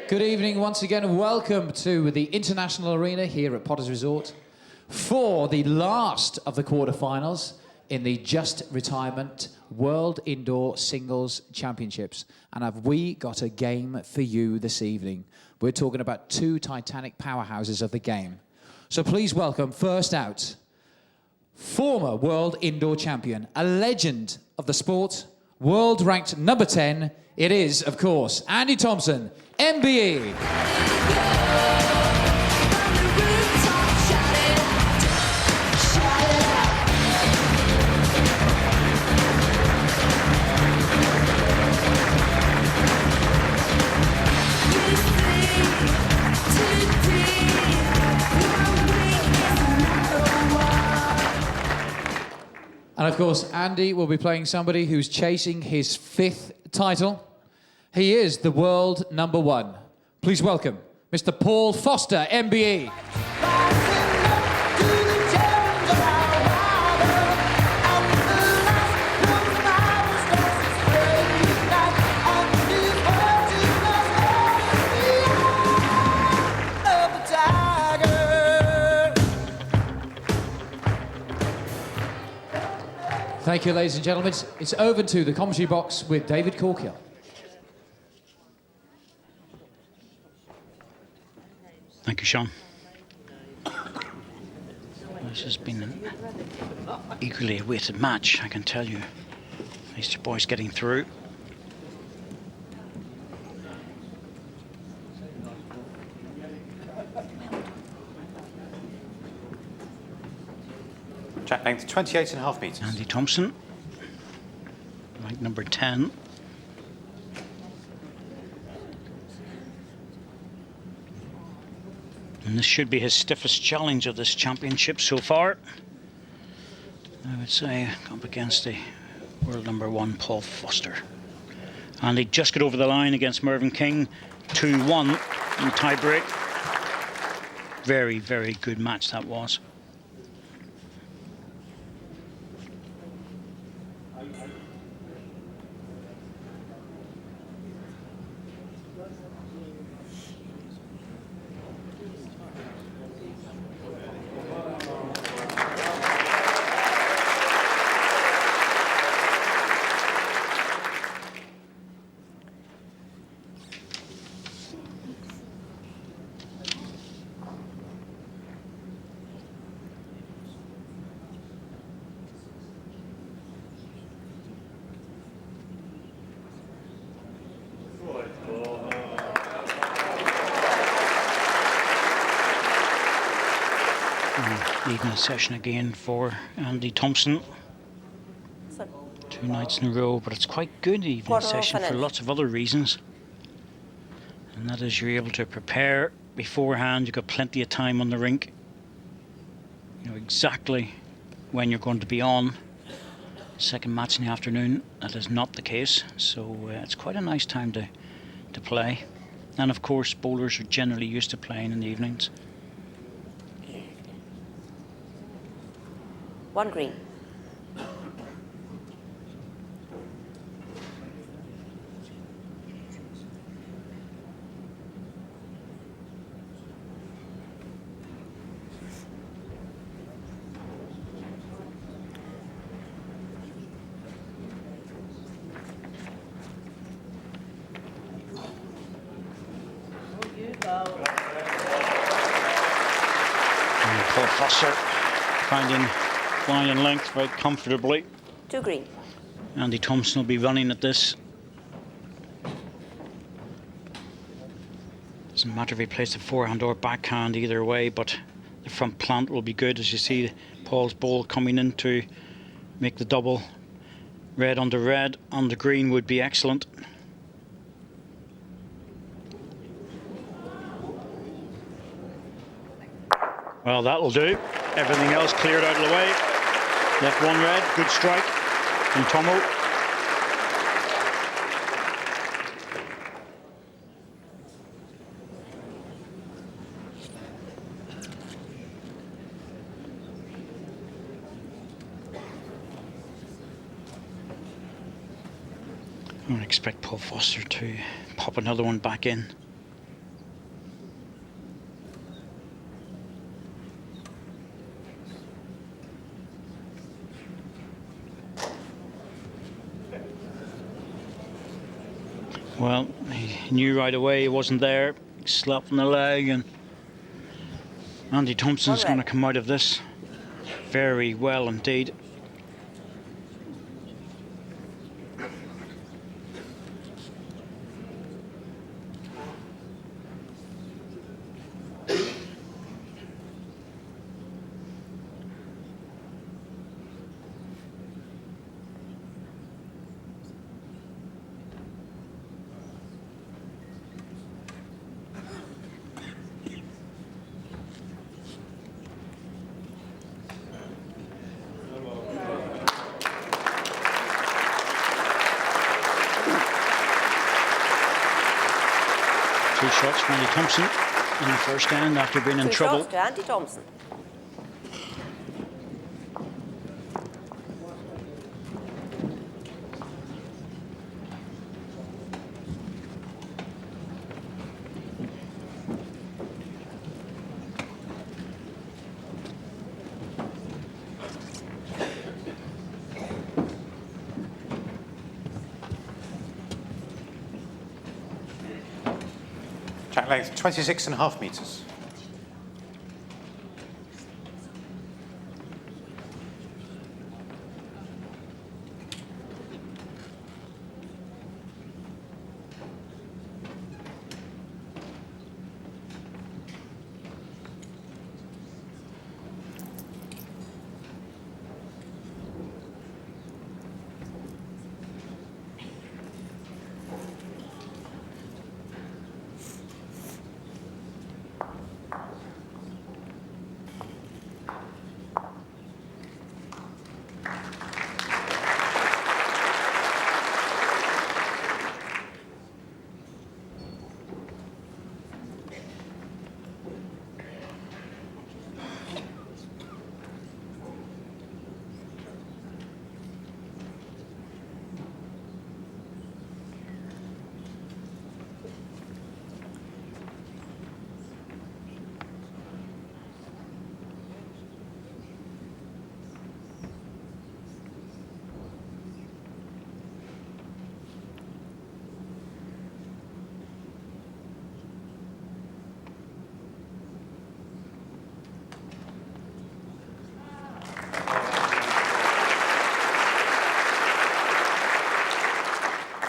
Good evening once again and welcome to the International Arena here at Potters Resort for the last of the quarterfinals in the Just Retirement World Indoor Singles Championships. And have we got a game for you this evening? We're talking about two titanic powerhouses of the game. So please welcome, first out, former World Indoor Champion, a legend of the sport, world ranked number 10, it is, of course, Andy Thompson, MBE. And of course, Andy will be playing somebody who's chasing his 5th title. He is the world number 1. Please welcome Mr. Paul Foster, MBE. Thank you, ladies and gentlemen. It's over to the commentary box with David Corkill. Thank you, Sean. This has been an eagerly awaited match, I can tell you. These two boys getting through. Track length 28.5 metres. Andy Thompson, ranked number 10. And this should be his stiffest challenge of this championship so far. I would say up against the world number 1, Paul Foster. And he just got over the line against Mervyn King, 2-1 in tie-break. Very, very good match that was. Evening session again for Andy Thompson. 2 nights in a row, but it's quite good evening session for lots of other reasons. And that is you're able to prepare beforehand, you've got plenty of time on the rink. You know exactly when you're going to be on. Second match in the afternoon, that is not the case, so it's quite a nice time to play. And of course, bowlers are generally used to playing in the evenings. 1 green. Paul Foster finding line and length very comfortably. 2 green. Andy Thompson will be running at this. Doesn't matter if he plays the forehand or backhand either way, but the front plant will be good. As you see Paul's ball coming in to make the double. Red on the green would be excellent. Well, that'll do. Everything else cleared out of the way. Left 1 red, good strike from Tomo. I don't expect Paul Foster to pop another one back in. Well, he knew right away he wasn't there. Slapped in the leg, and Andy Thompson's going to come out of this very well indeed. Two shots for Andy Thompson in the first end after being in trouble. Two shots to Andy Thompson. Track length 26.5 metres.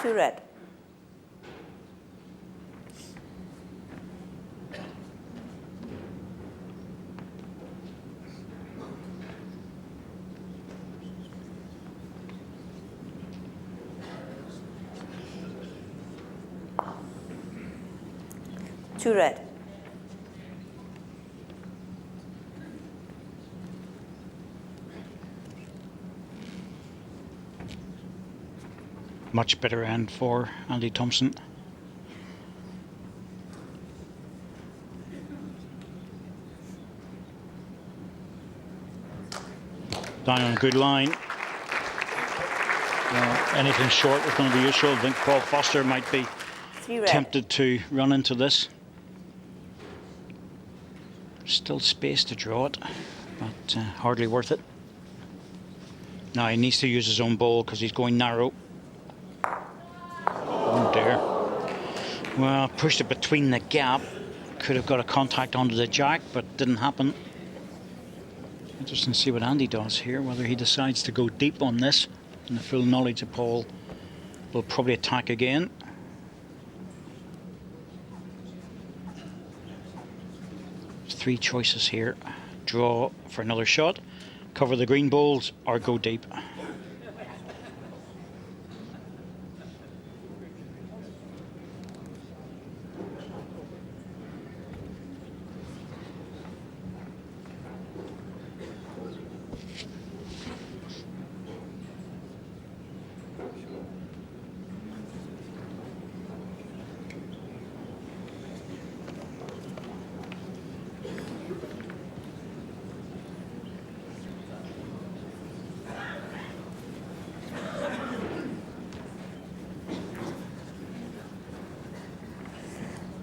Two red. Two red. Much better end for Andy Thompson. Down on a good line. Anything short is going to be useful. I think Paul Foster might be tempted to run into this. Still space to draw it, but hardly worth it. Now he needs to use his own ball because he's going narrow. Oh dear. Well, pushed it between the gap. Could have got a contact onto the jack, but didn't happen. Interesting to see what Andy does here, whether he decides to go deep on this. In the full knowledge of Paul will probably attack again. There's three choices here. Draw for another shot, cover the green balls, or go deep.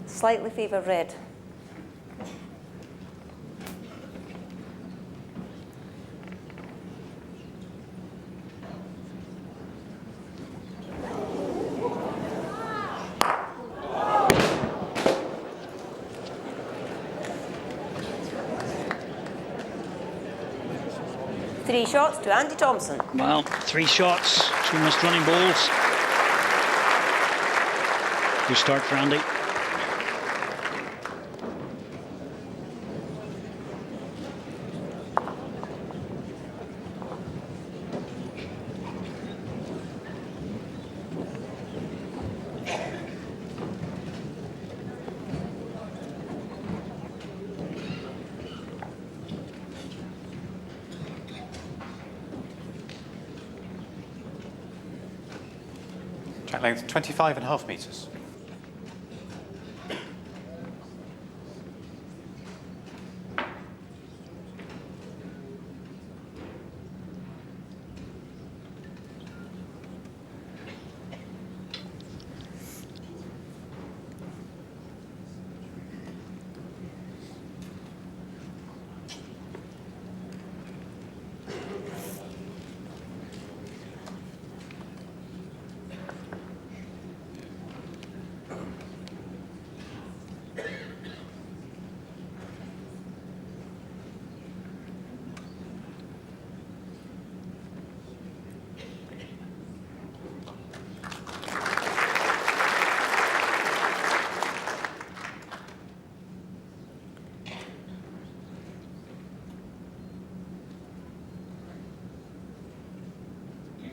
Slightly favour red. 3 shots to Andy Thompson. Well, 3 shots, 2 missed running balls. Good start for Andy. Track length 25.5 metres.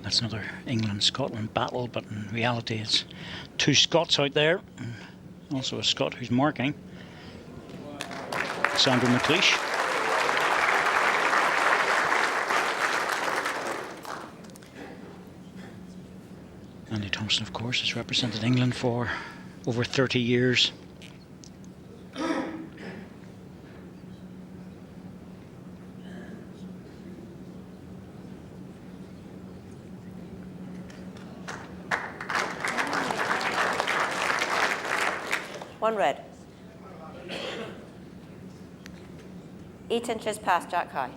That's another England-Scotland battle, but in reality it's 2 Scots out there, and also a Scot who's marking, Sandro McLeish. Andy Thompson, of course, has represented England for over 30 years. One red. 8 inches past Jack High.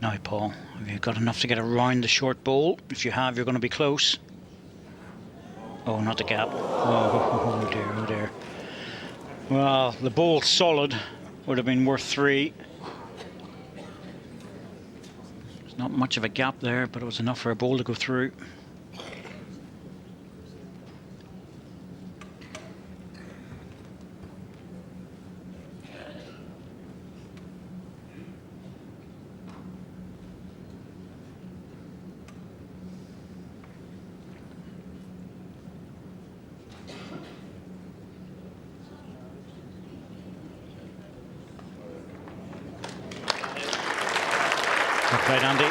Now, Paul, have you got enough to get around the short ball? If you have, you're going to be close. Oh, not the gap. Oh dear, oh dear. Well, the ball solid would have been worth 3. There's not much of a gap there, but it was enough for a ball to go through. Played Andy.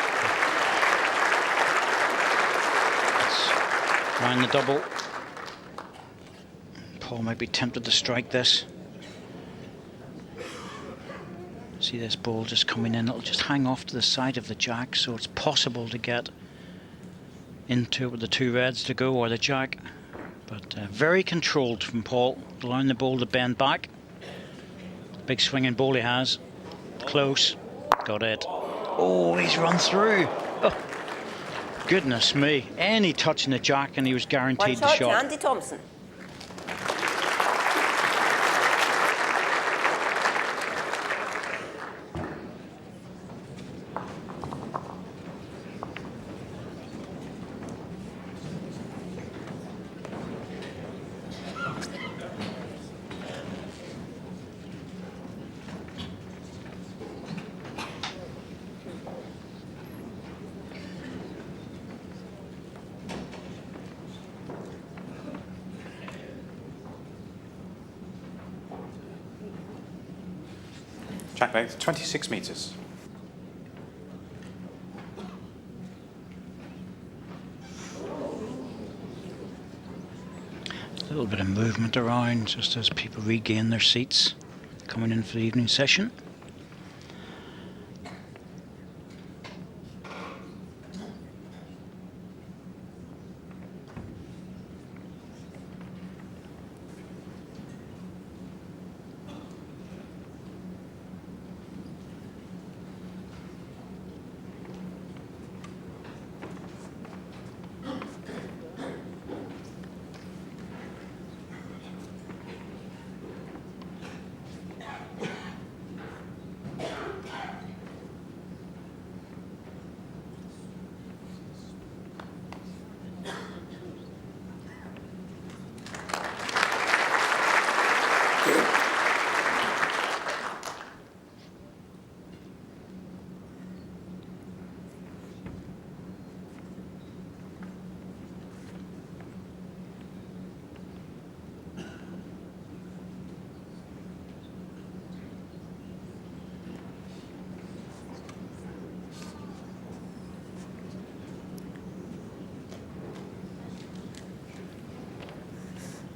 Let's line the double. Paul might be tempted to strike this. See this ball just coming in, it'll just hang off to the side of the jack, so it's possible to get into it with the 2 reds to go, or the jack. But very controlled from Paul, allowing the ball to bend back. Big swinging ball he has. Close. Got it. Oh, he's run through. Oh, goodness me. Any touch in the jack and he was guaranteed the shot. One shot to Andy Thompson. Track length 26 metres. A little bit of movement around just as people regain their seats coming in for the evening session.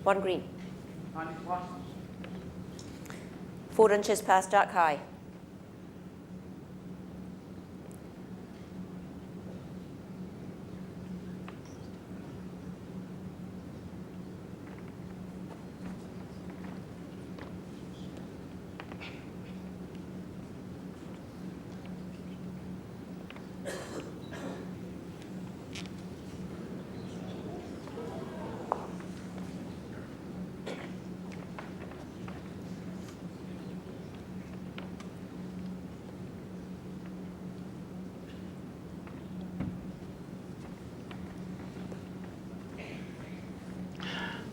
1 green. 4 inches past Jack High.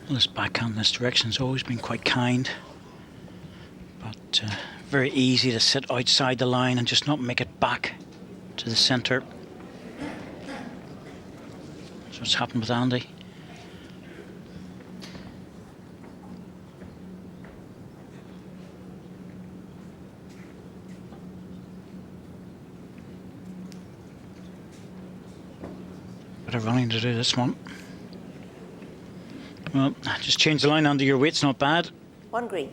Well, this backhand in this direction has always been quite kind, but very easy to sit outside the line and just not make it back to the centre. That's what's happened with Andy. Bit of running to do this one. Well, just change the line under your weight's not bad. 1 green.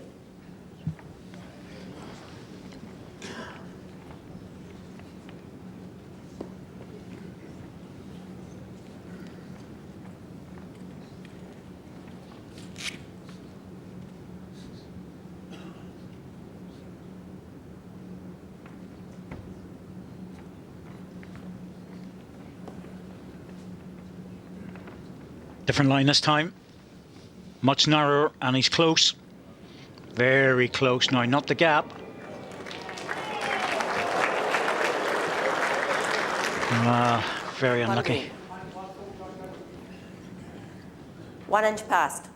Different line this time. Much narrower, and he's close. Very close now, not the gap. Very unlucky. 1 inch past.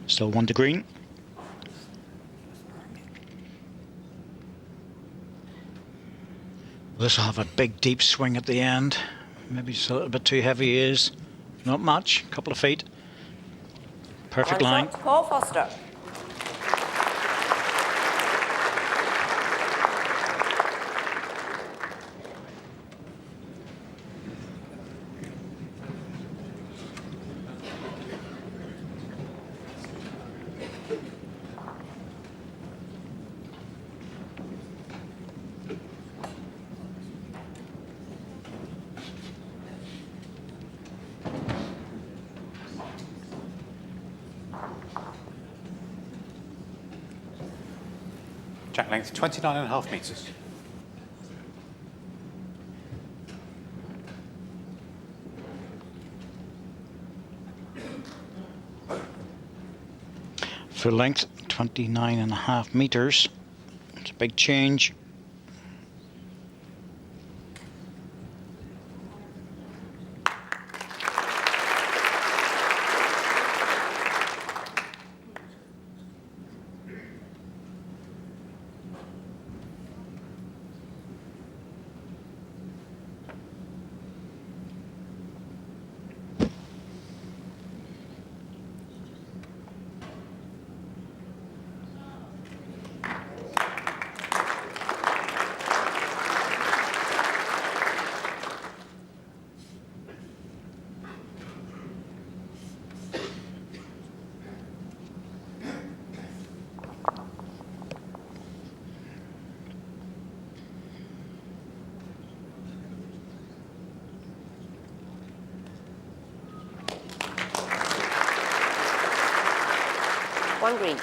Still 1 to green. This will have a big deep swing at the end. Maybe just a little bit too heavy he is. Not much, a couple of feet. Perfect line. Shot, Paul Foster. Jack length 29.5 metres. Full length, 29.5 metres. It's a big change. One green.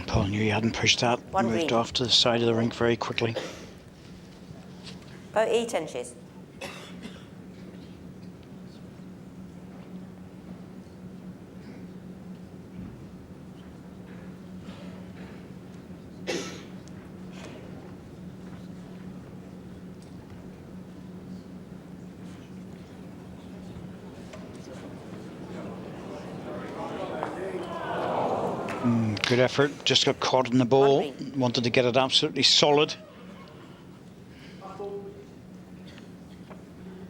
Paul knew he hadn't pushed that. One Moved green. off to the side of the rink very quickly. About 8 inches. Good effort, just got caught in the ball. One green. Wanted to get it absolutely solid.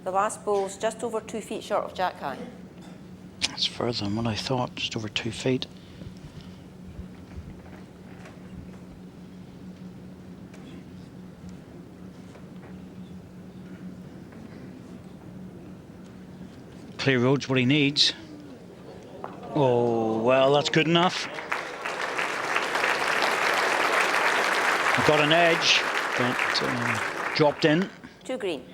The last bowl's just over 2 feet short of Jack high. That's further than what I thought, just over 2 feet. Clear road's what he needs. Oh, well, that's good enough. Got an edge, but dropped in. 2 green.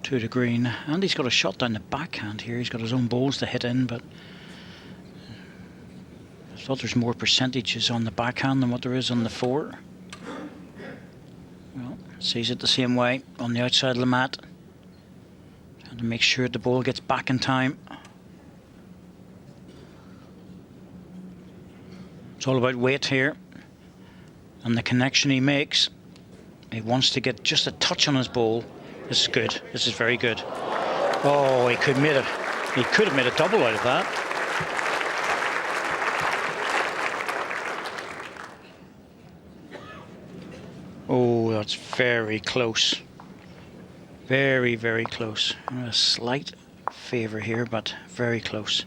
2 to green. And he's got a shot down the backhand here. He's got his own balls to hit in, but I thought there's more percentages on the backhand than what there is on the fore. Well, sees it the same way on the outside of the mat. Trying to make sure the ball gets back in time. It's all about weight here and the connection he makes. He wants to get just a touch on his ball. This is good. This is very good. Oh, he could have made a double out of that. Oh, that's very close. Very, very close. A slight favour here, but very close.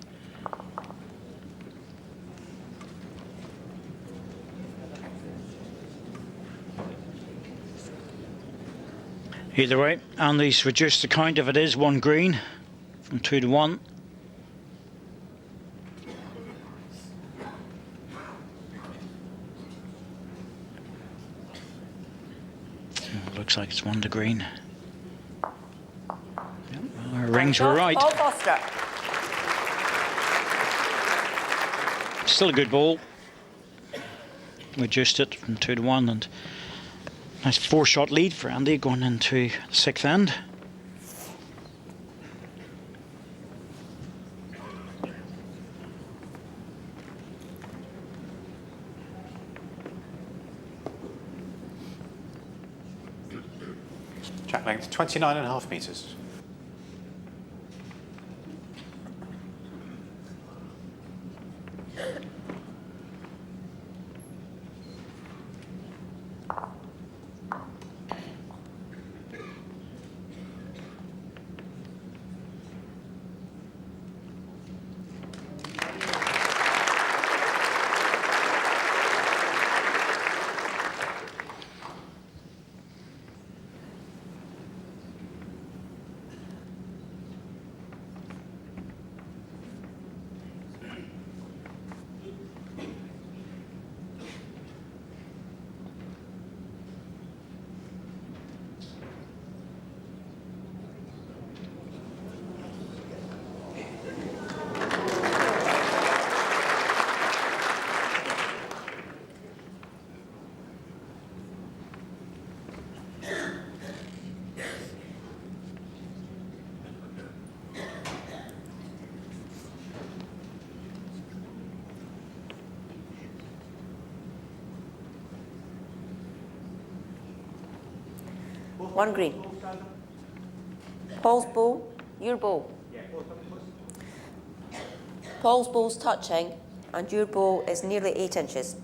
Either way, Andy's reduced the count if it is 1 green from 2 to 1. Looks like it's 1 to green. Yep, well, our rings were right. Paul Foster. Still a good ball. Reduced it from 2 to 1 and nice 4-shot lead for Andy going into the 6th end. Track length 29.5 metres. One green. Paul's ball, your ball. Paul's ball's touching and your ball is nearly 8 inches.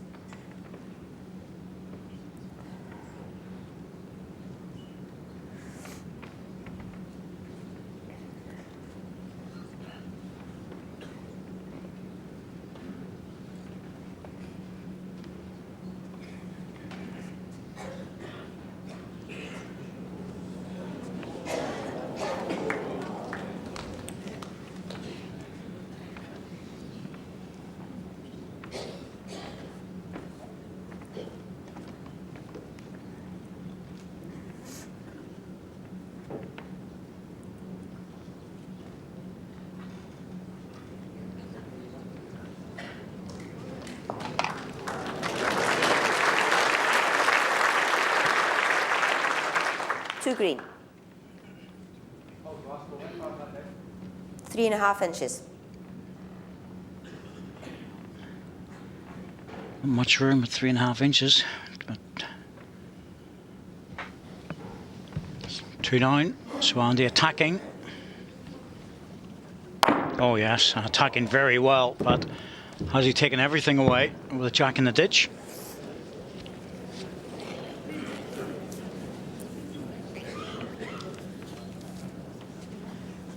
Two green. 3.5 inches. Not much room at 3.5 inches. But 2-9. So Andy attacking. Oh yes, attacking very well, but Has he taken everything away with a jack in the ditch?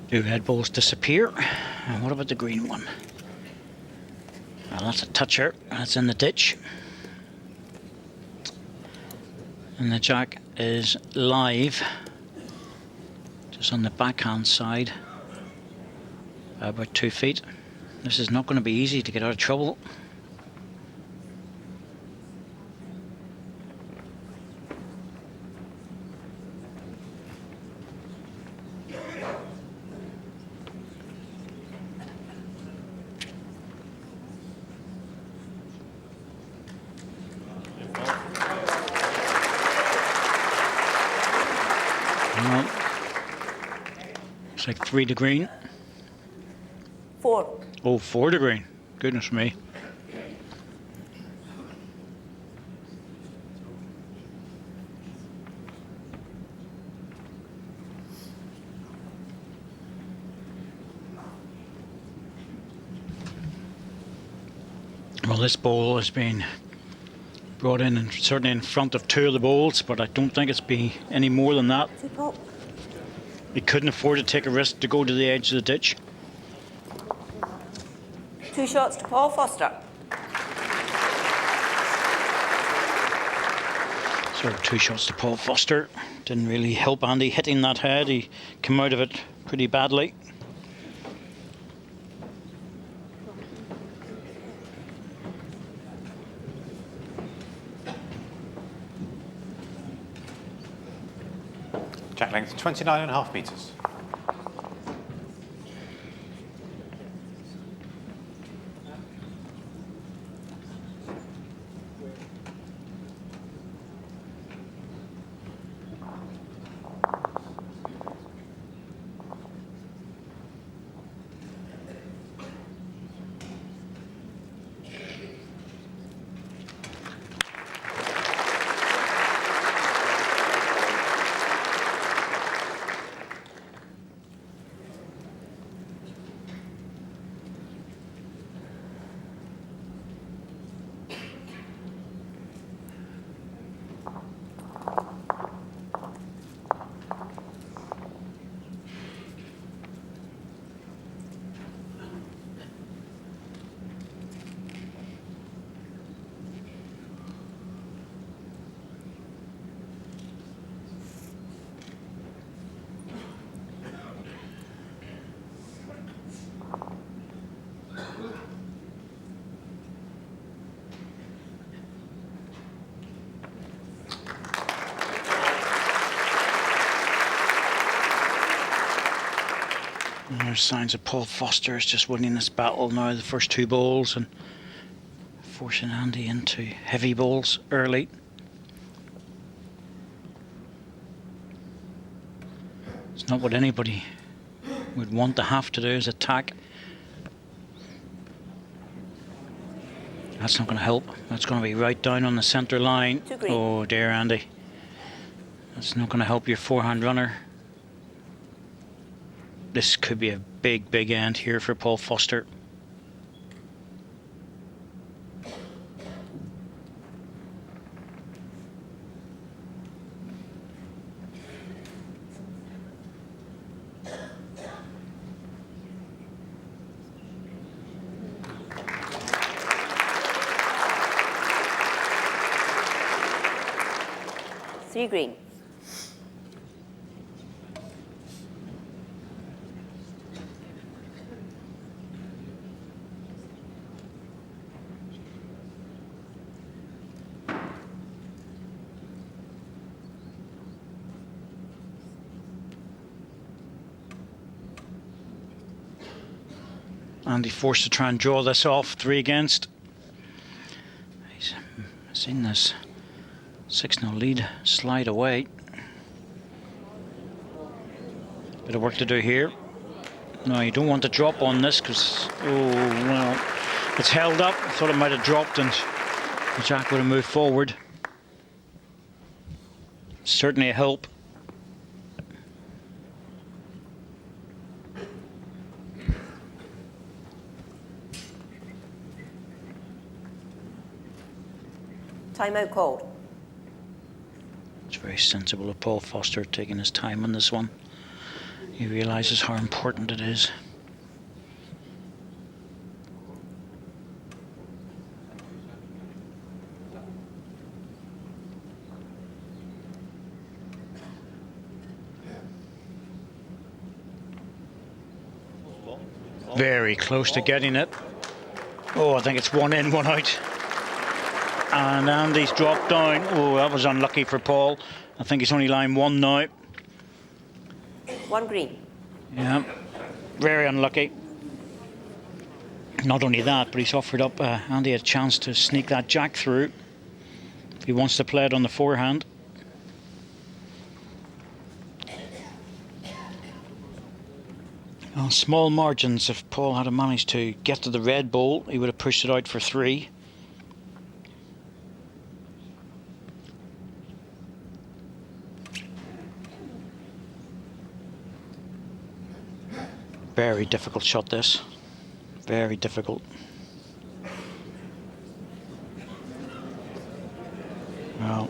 Do red balls disappear? And what about the green one? Well, that's a toucher. That's in the ditch. And the jack is live, just on the backhand side, about 2 feet. This is not going to be easy to get out of trouble. Well, it's like 3 to green. 4. Oh, 4 to green. Goodness me. Well, this ball has been brought in and certainly in front of 2 of the balls, but I don't think it's be any more than that. 2 Paul. He couldn't afford to take a risk to go to the edge of the ditch. 2 shots to Paul Foster. So 2 shots to Paul Foster. Didn't really help Andy hitting that head. He came out of it pretty badly. Jack length 29.5 metres. And there's signs of Paul Foster is just winning this battle now, the first 2 balls, and forcing Andy into heavy balls early. It's not what anybody would want to have to do, is attack. That's not going to help. That's going to be right down on the centre line. Oh dear, Andy. That's not going to help your forehand runner. This could be a big, big end here for Paul Foster. Three green. Andy forced to try and draw this off, 3 against. He's seen this 6-0 lead slide away. Bit of work to do here. No, you don't want to drop on this because, oh, well, it's held up. I thought it might have dropped and the jack would have moved forward. Certainly a help. Timeout called. It's very sensible of Paul Foster taking his time on this one. He realises how important it is. Very close to getting it. Oh, I think it's one in, one out. And Andy's dropped down. Oh, that was unlucky for Paul. I think he's only line one now. 1 green. Yeah, very unlucky. Not only that, but he's offered up Andy a chance to sneak that jack through if he wants to play it on the forehand. Well, small margins. If Paul had managed to get to the red ball, he would have pushed it out for 3. Very difficult shot, this. Very difficult. Well,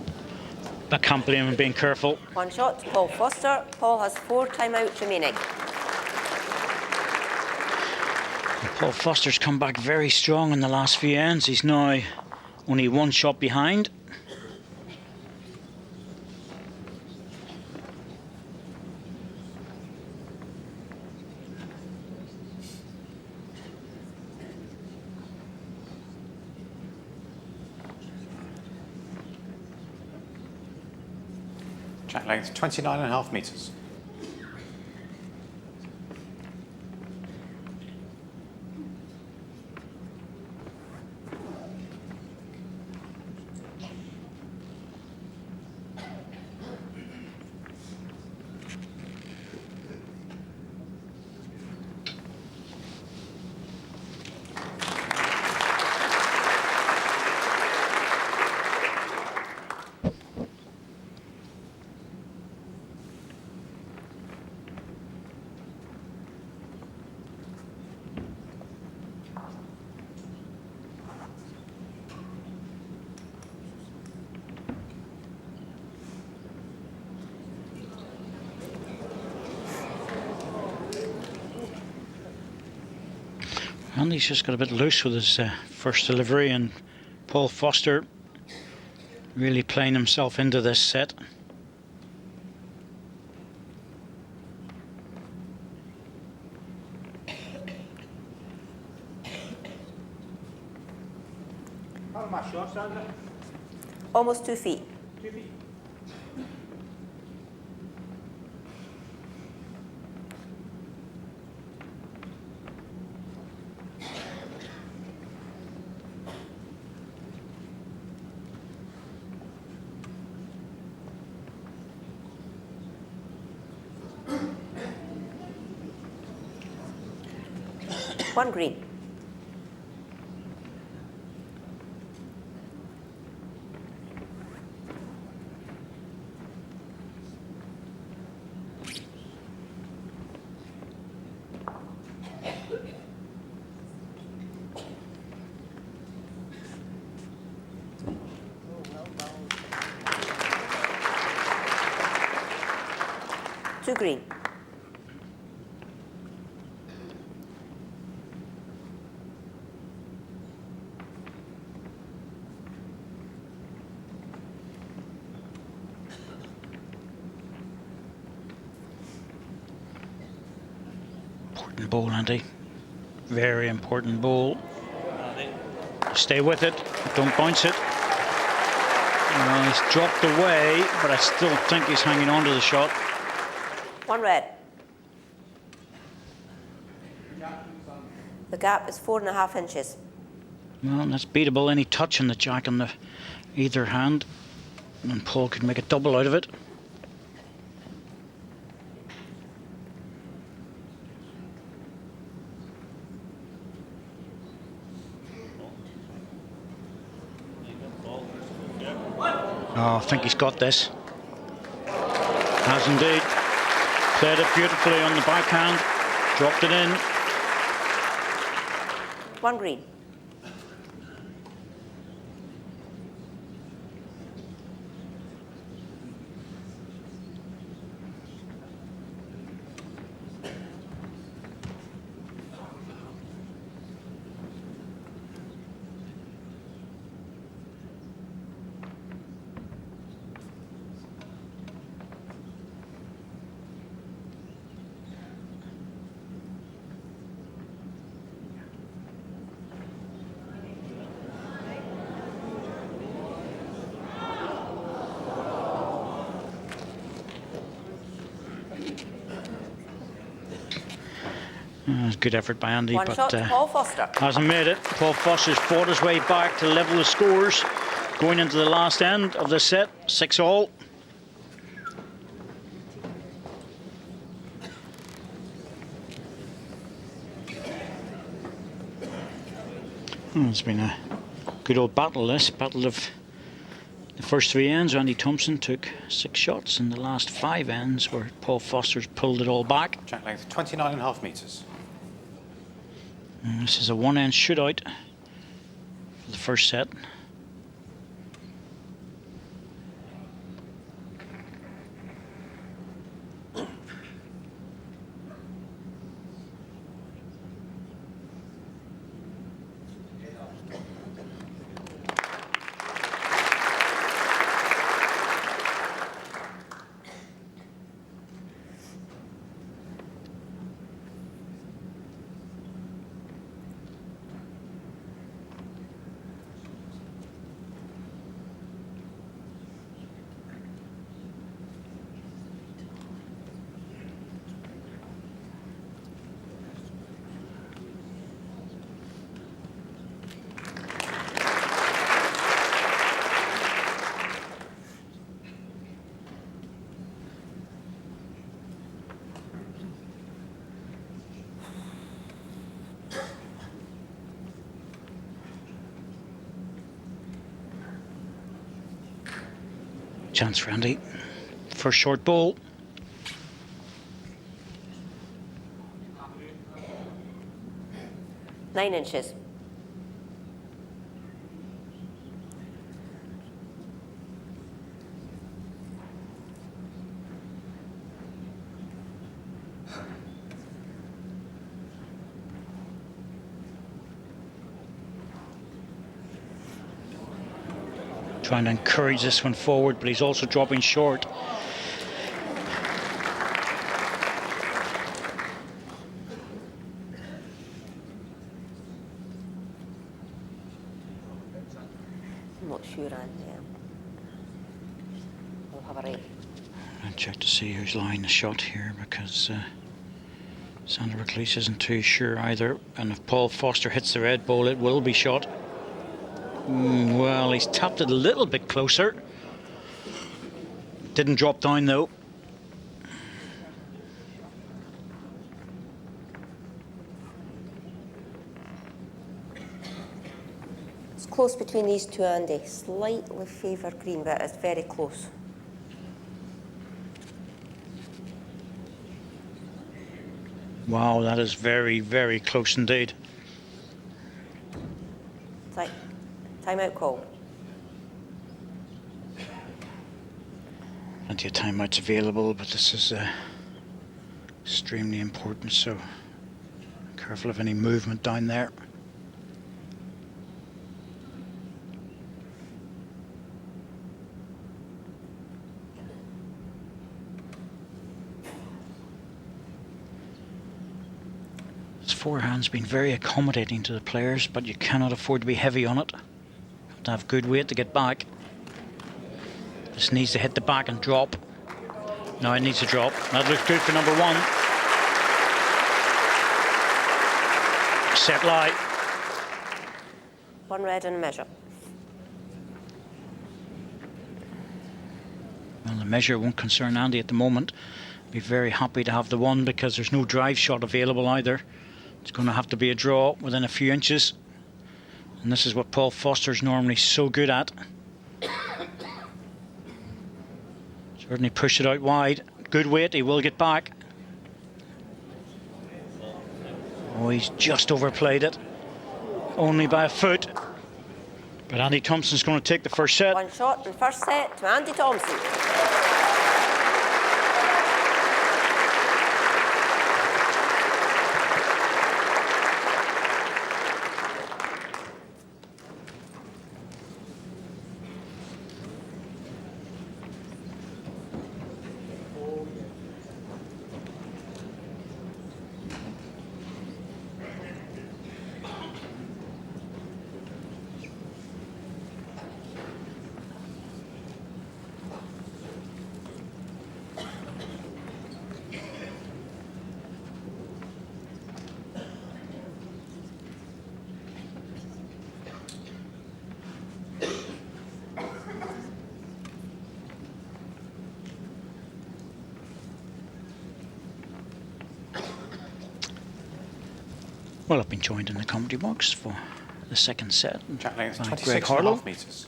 I can't blame him being careful. 1 shot to Paul Foster. Paul has 4 timeouts remaining. Paul Foster's come back very strong in the last few ends. He's now only 1 shot behind. Jack length 29.5 metres. Andy's just got a bit loose with his first delivery, and Paul Foster really playing himself into this set. How are my shots, Andrew? Almost 2 feet. 2 feet. One green. Two green. Important ball, Andy. Very important ball. Stay with it. Don't bounce it. He's dropped away, but I still think he's hanging on to the shot. One red. The gap is 4.5 inches. Well, that's beatable. Any touch on the jack on the either hand, and Paul could make a double out of it. Oh, I think he's got this. Has indeed. Played it beautifully on the backhand. Dropped it in. One green. Good effort by Andy, One but shot to Paul Foster. hasn't made it. Paul Foster's fought his way back to level the scores. Going into the last end of the set, 6-all. It's been a good old battle, this. Battle of the first 3 ends. Andy Thompson took 6 shots in the last 5 ends, where Paul Foster's pulled it all back. Track length 29.5 metres. And this is a 1-end shootout for the first set. Chance for Andy. First short ball. Nine inches. Trying to encourage this one forward, but he's also dropping short. I'm not sure, Andy. We'll have a right. I'll check to see who's lying the shot here, because Sander Recluse isn't too sure either. And if Paul Foster hits the red ball, it will be shot. Well, he's tapped it a little bit closer. Didn't drop down though. It's close between these two, Andy. Slightly favour green, but it's very close. Wow, that is very, very close indeed. Timeout call. Plenty of timeouts available, but this is extremely important, so careful of any movement down there. This forehand's been very accommodating to the players, but you cannot afford to be heavy on it. You have to have good weight to get back. This needs to hit the back and drop. No, it needs to drop. That looks good for number 1. Set light. 1 red and a measure. Well, the measure won't concern Andy at the moment. Be very happy to have the 1 because there's no drive shot available either. It's going to have to be a draw within a few inches. And this is what Paul Foster's normally so good at. Certainly pushed it out wide. Good weight, he will get back. Oh, he's just overplayed it. Only by a foot. But Andy Thompson's going to take the first set. 1 shot in first set to Andy Thompson. Well, I've been joined in the commentary box for the second set Track length by 26 Greg and a Harlow. half metres.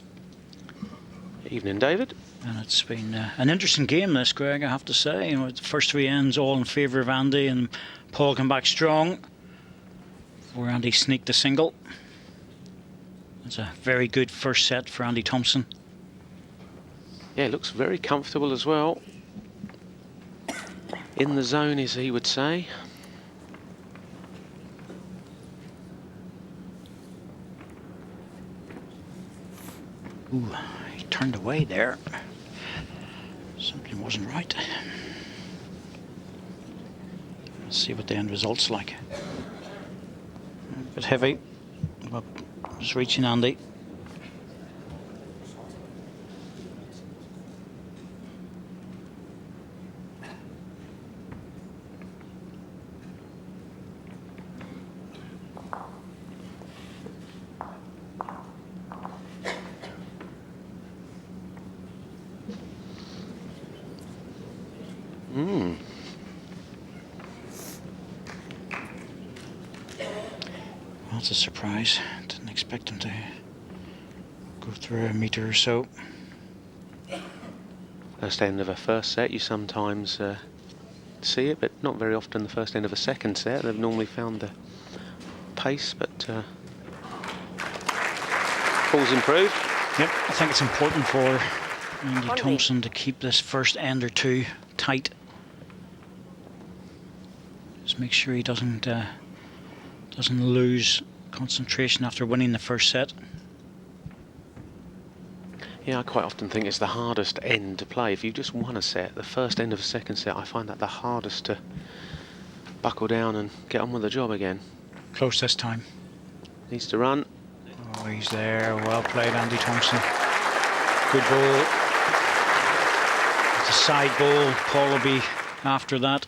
Evening, David. And it's been an interesting game, this, Greg, I have to say. You know, the first three ends all in favour of Andy, and Paul came back strong before Andy sneaked a single. It's a very good first set for Andy Thompson. Yeah, it looks very comfortable as well. In the zone, as he would say. Ooh, he turned away there. Something wasn't right. Let's see what the end result's like. A bit heavy, but just reaching Andy. That's a surprise. Didn't expect him to go through a metre or so. First end of a first set, you sometimes see it, but not very often the first end of a second set. They've normally found the pace, but Paul's improved. Yep, I think it's important for Andy One Thompson to keep this first end or two tight. Just make sure he doesn't lose concentration after winning the first set. Yeah, I quite often think it's the hardest end to play. If you just won a set, the first end of a second set, I find that the hardest to buckle down and get on with the job again. Close this time. Needs to run. Oh, he's there. Well played, Andy Thompson. Good ball. It's a side ball. Paul will be after that.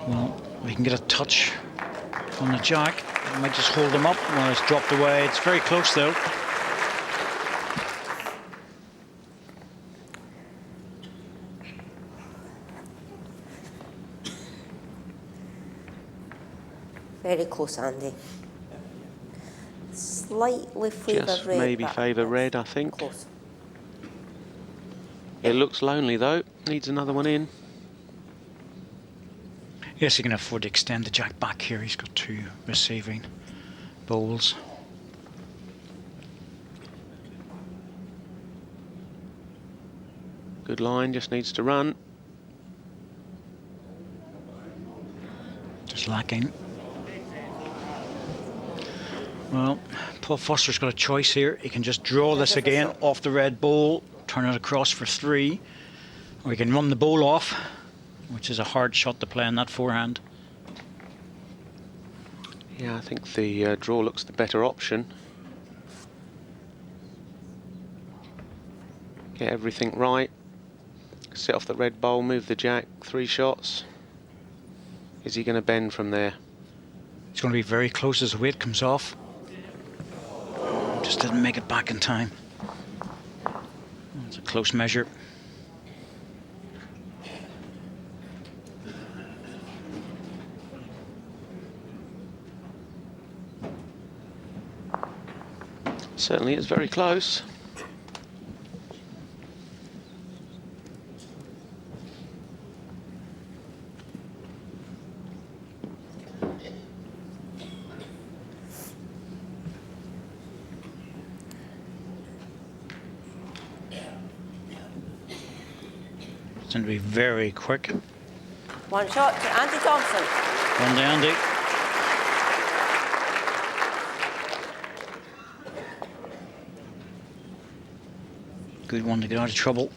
Well, we can get a touch on the jack. It might just hold him up. Well, it's dropped away. It's very close, though. Very close, Andy. Slightly favour Just red. maybe but favour it's red, I think. Close. It looks lonely though. Needs another one in. Yes, he can afford to extend the jack back here. He's got two receiving bowls. Good line, just needs to run. Just lacking. Well, Paul Foster's got a choice here. He can just draw this again off the red bowl, turn it across for three, or he can run the bowl off, which is a hard shot to play on that forehand. Yeah, I think the draw looks the better option. Get everything right. Set off the red bowl, move the jack, 3 shots. Is he going to bend from there? It's going to be very close as the weight comes off. Just didn't make it back in time. It's a close measure. Certainly it's very close. It's going to be very quick. One shot to Andy Thompson. One to Andy. Good one to get out of trouble.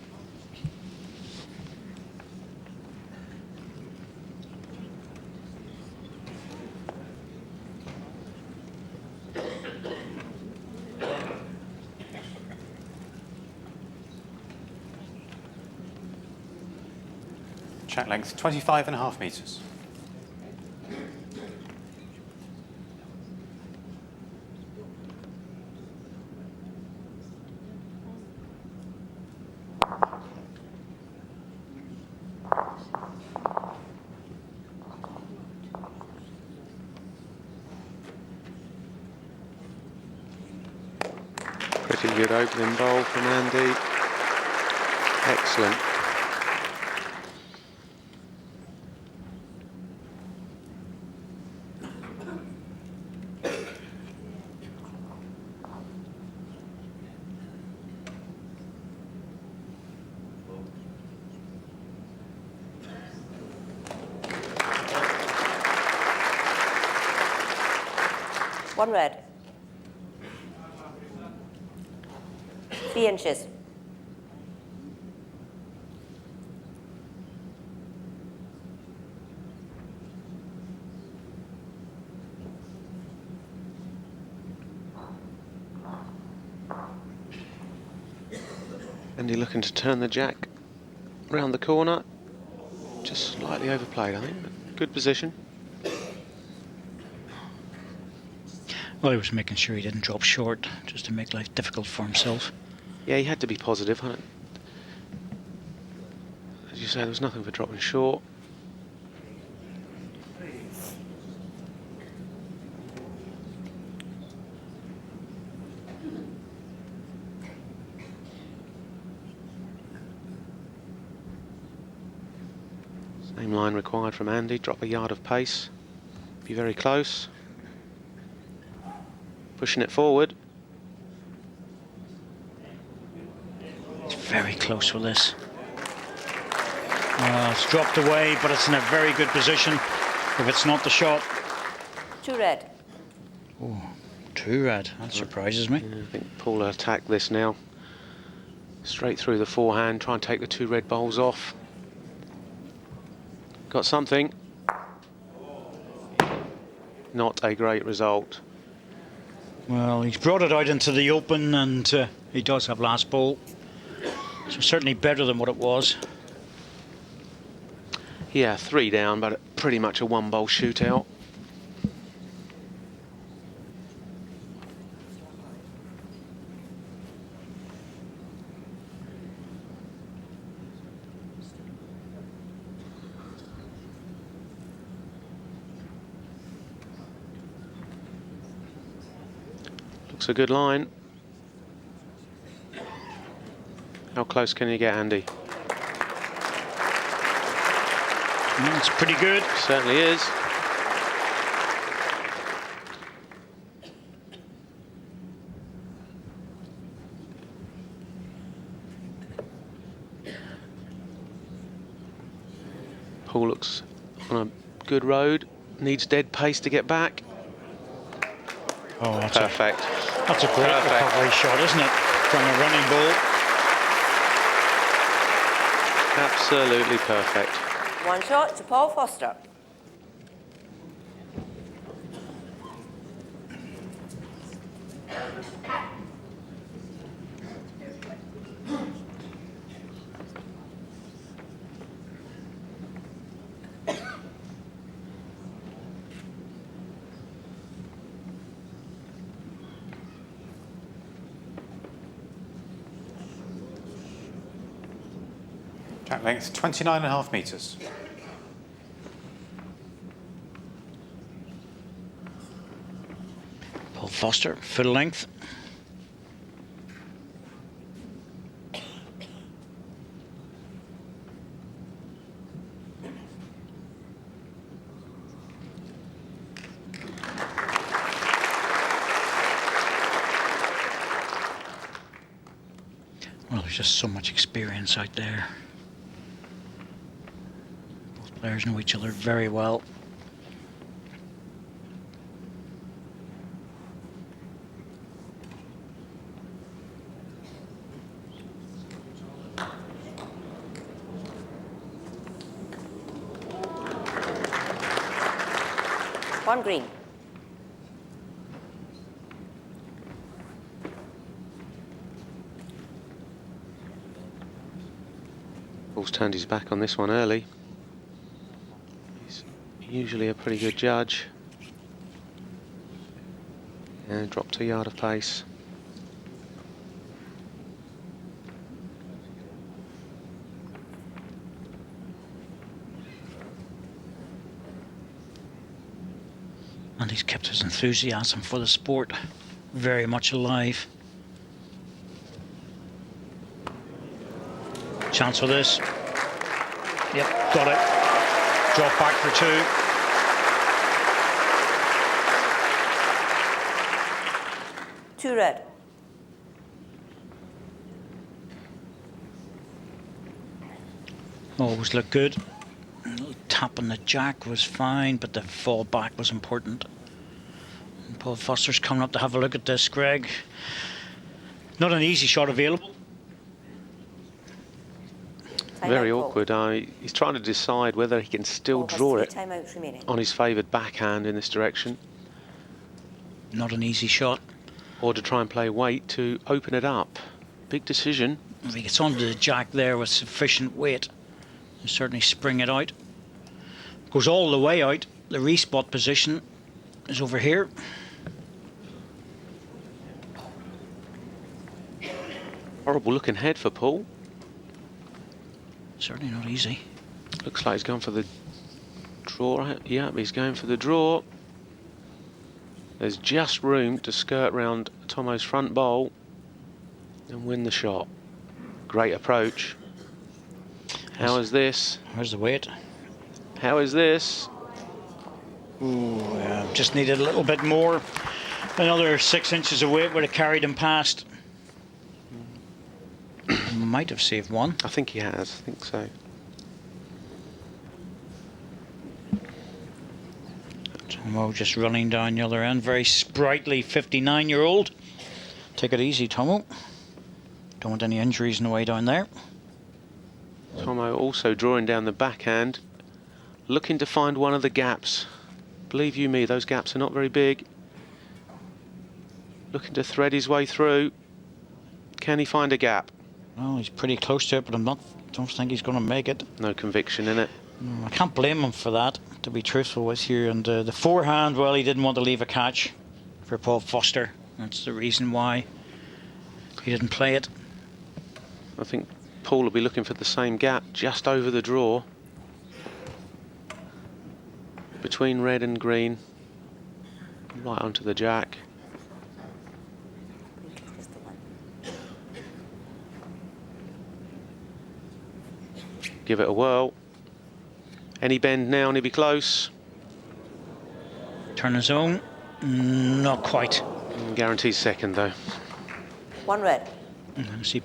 Track length 25.5 metres. Pretty good opening bowl from Andy. Excellent. One red. 3 inches. Andy looking to turn the jack round the corner. Just slightly overplayed, I think. But good position. Well, he was making sure he didn't drop short, just to make life difficult for himself. Yeah, he had to be positive. As you say, there was nothing for dropping short. Same line required from Andy. Drop a yard of pace. Be very close. Pushing it forward. It's very close with this. It's dropped away, but it's in a very good position if it's not the shot. 2 red. Oh, 2 red. That surprises me. Yeah, I think Paul will attack this now. Straight through the forehand, try and take the 2 red bowls off. Got something. Not a great result. Well, he's brought it out into the open, and he does have last ball. So certainly better than what it was. Yeah, 3 down, but pretty much a 1-bowl shootout. Looks a good line. How close can you get, Andy? It's pretty good. Certainly is. Paul looks on a good road. Needs dead pace to get back. Oh, that's Perfect. That's a great recovery shot, isn't it? From a running ball. Absolutely perfect. 1 shot to Paul Foster. Track length 29.5 metres. Paul Foster, full length. Well, there's just so much experience out there. Both players know each other very well. One green. Paul's turned his back on this one early. He's usually a pretty good judge. And dropped a yard of pace. And he's kept his enthusiasm for the sport very much alive. Chance for this. Yep, got it. Drop back for 2. 2 red. Always look good. Tap on the jack was fine, but the fall back was important. And Paul Foster's coming up to have a look at this, Greg. Not an easy shot available. Very Timeout, awkward. He's trying to decide whether he can still Paul has draw 3 it timeouts remaining. on his favoured backhand in this direction, Not an easy shot. or to try and play weight to open it up. Big decision. If he gets onto the jack there with sufficient weight, he'll certainly spring it out. Goes all the way out. The respot position is over here. Horrible looking head for Paul. Certainly not easy. Looks like he's going for the draw. Yeah, he's going for the draw. There's just room to skirt round Tomo's front bowl and win the shot. Great approach. How is this? Where's the weight? How is this? Ooh, just needed a little bit more. Another 6 inches of weight would have carried him past. Might have saved one. I think he has. I think so. Tomo just running down the other end. Very sprightly 59-year-old. Take it easy, Tomo. Don't want any injuries in the way down there. Tomo also drawing down the backhand, looking to find one of the gaps. Believe you me, those gaps are not very big. Looking to thread his way through. Can he find a gap? Well, he's pretty close to it, but don't think he's going to make it. No conviction in it. I can't blame him for that, to be truthful with you. And the forehand, well, he didn't want to leave a catch for Paul Foster. That's the reason why he didn't play it. I think Paul will be looking for the same gap just over the draw. Between red and green. Right onto the jack. Give it a whirl. Any bend now and he'll be close. Turn his own. Not quite. Guarantees second though. 1 red. I see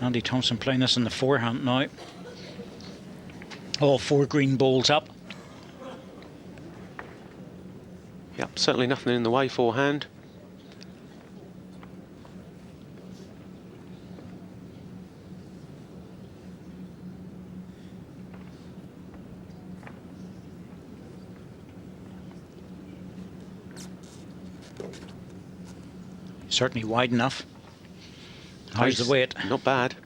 Andy Thompson playing this in the forehand now. All 4 green balls up. Yep, certainly nothing in the way forehand. Certainly wide enough. How's the weight? Not bad.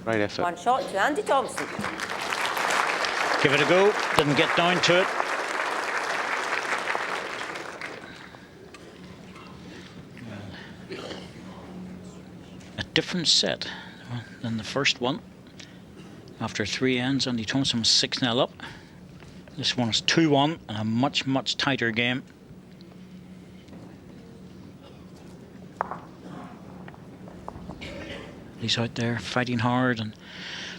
Great effort. 1 shot to Andy Thompson. Give it a go. Didn't get down to it. A different set than the first one. After 3 ends, Andy Thompson was 6-0 up. This one is 2-1 and a much, much tighter game. He's out there fighting hard, and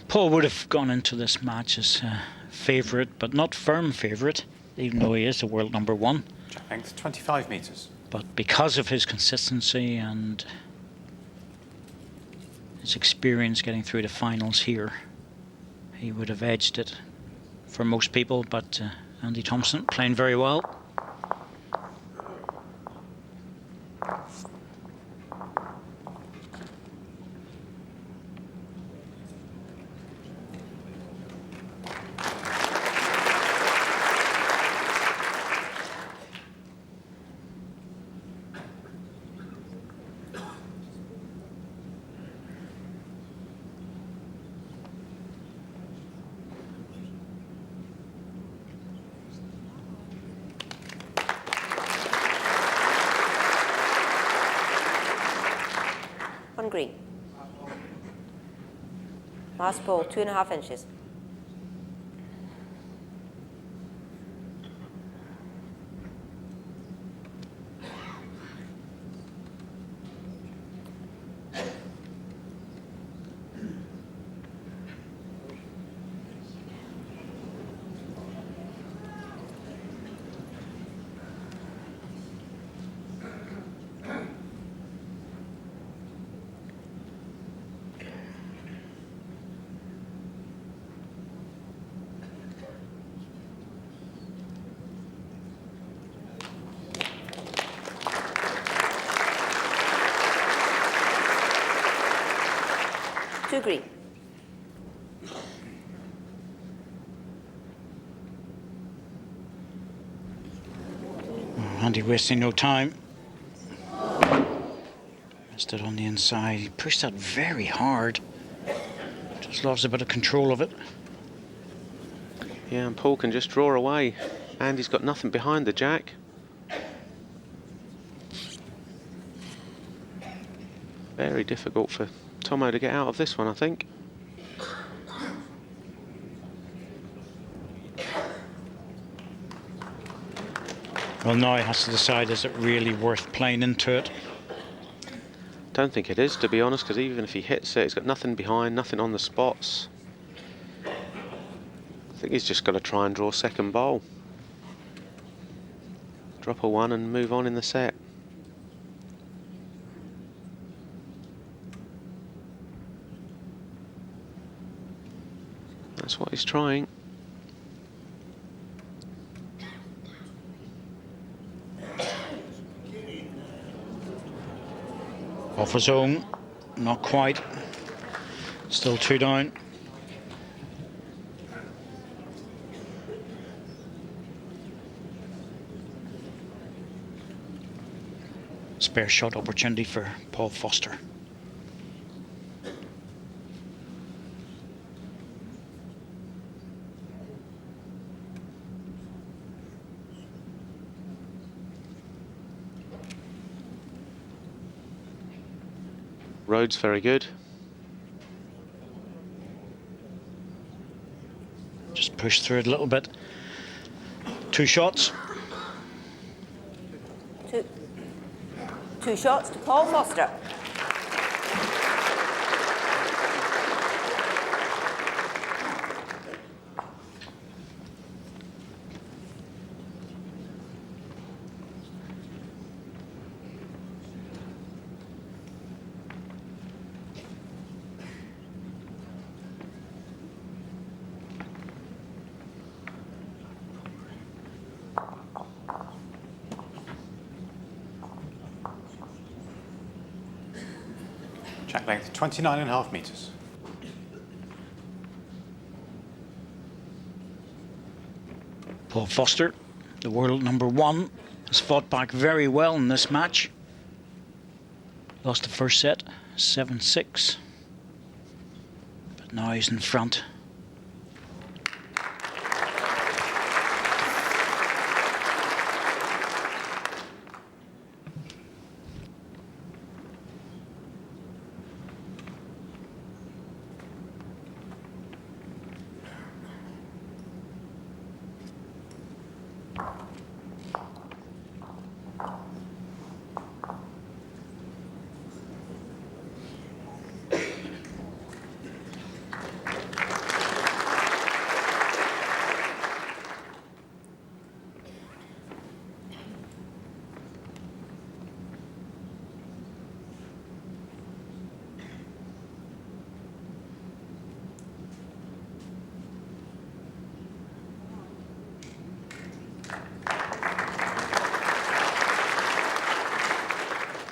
Paul would have gone into this match as favourite, but not firm favourite, even though he is the world #1. Jack length 25 metres. But because of his consistency and his experience getting through the finals here, he would have edged it for most people, but Andy Thompson playing very well. On green. Last ball, 2.5 inches. To green. Andy wasting no time. Stood on the inside. He pushed that very hard. Just lost a bit of control of it. Yeah, and Paul can just draw away. Andy's got nothing behind the jack. Very difficult for Tomo to get out of this one, I think. Well, now he has to decide, is it really worth playing into it? Don't think it is, to be honest, because even if he hits it, he's got nothing behind, nothing on the spots. I think he's just got to try and draw second bowl. Drop a 1 and move on in the set. That's what he's trying. Off his own, not quite. Still 2 down. Spare shot opportunity for Paul Foster. Road's very good. Just push through it a little bit. 2 shots. Two shots to Paul Foster. Jack length 29.5 metres. Paul Foster, the world #1, has fought back very well in this match. Lost the first set, 7-6. But now he's in front.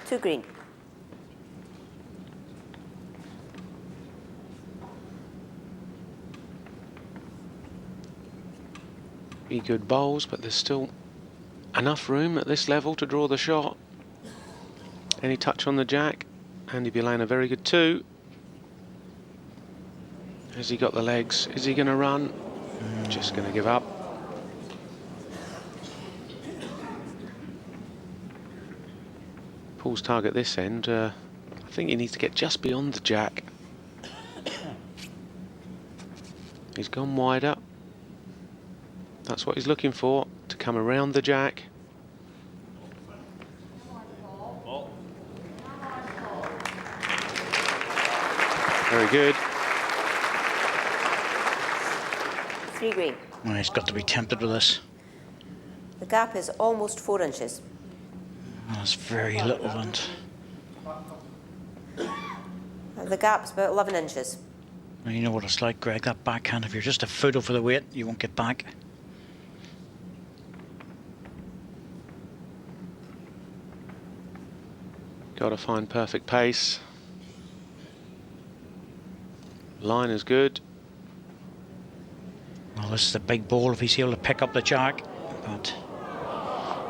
To green. Be good bowls, but there's still enough room at this level to draw the shot. Any touch on the jack, Andy Boleyn a very good 2. Has he got the legs? Is he going to run? Just going to give up. Paul's target this end, I think he needs to get just beyond the jack. He's gone wider. That's what he's looking for, to come around the jack. Very good. 3 green. Well, he's got to be tempted with this. The gap is almost 4 inches. That's very little, and The gap's about 11 inches. you know what it's like, Greg, that backhand, if you're just a foot over the weight, you won't get back. Got to find perfect pace. Line is good. Well, this is a big ball if he's able to pick up the jack, but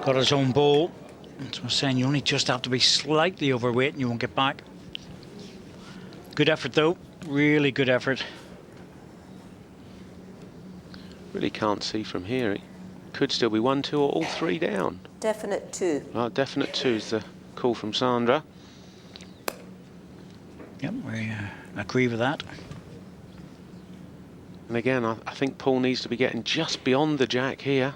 got his own ball. As I was saying, you only just have to be slightly overweight and you won't get back. Good effort though, really good effort. Really can't see from here. It could still be 1-2 or all 3 down. Definite 2. Well, definite 2 is the call from Sandra. Yep, we agree with that. And again, I think Paul needs to be getting just beyond the jack here.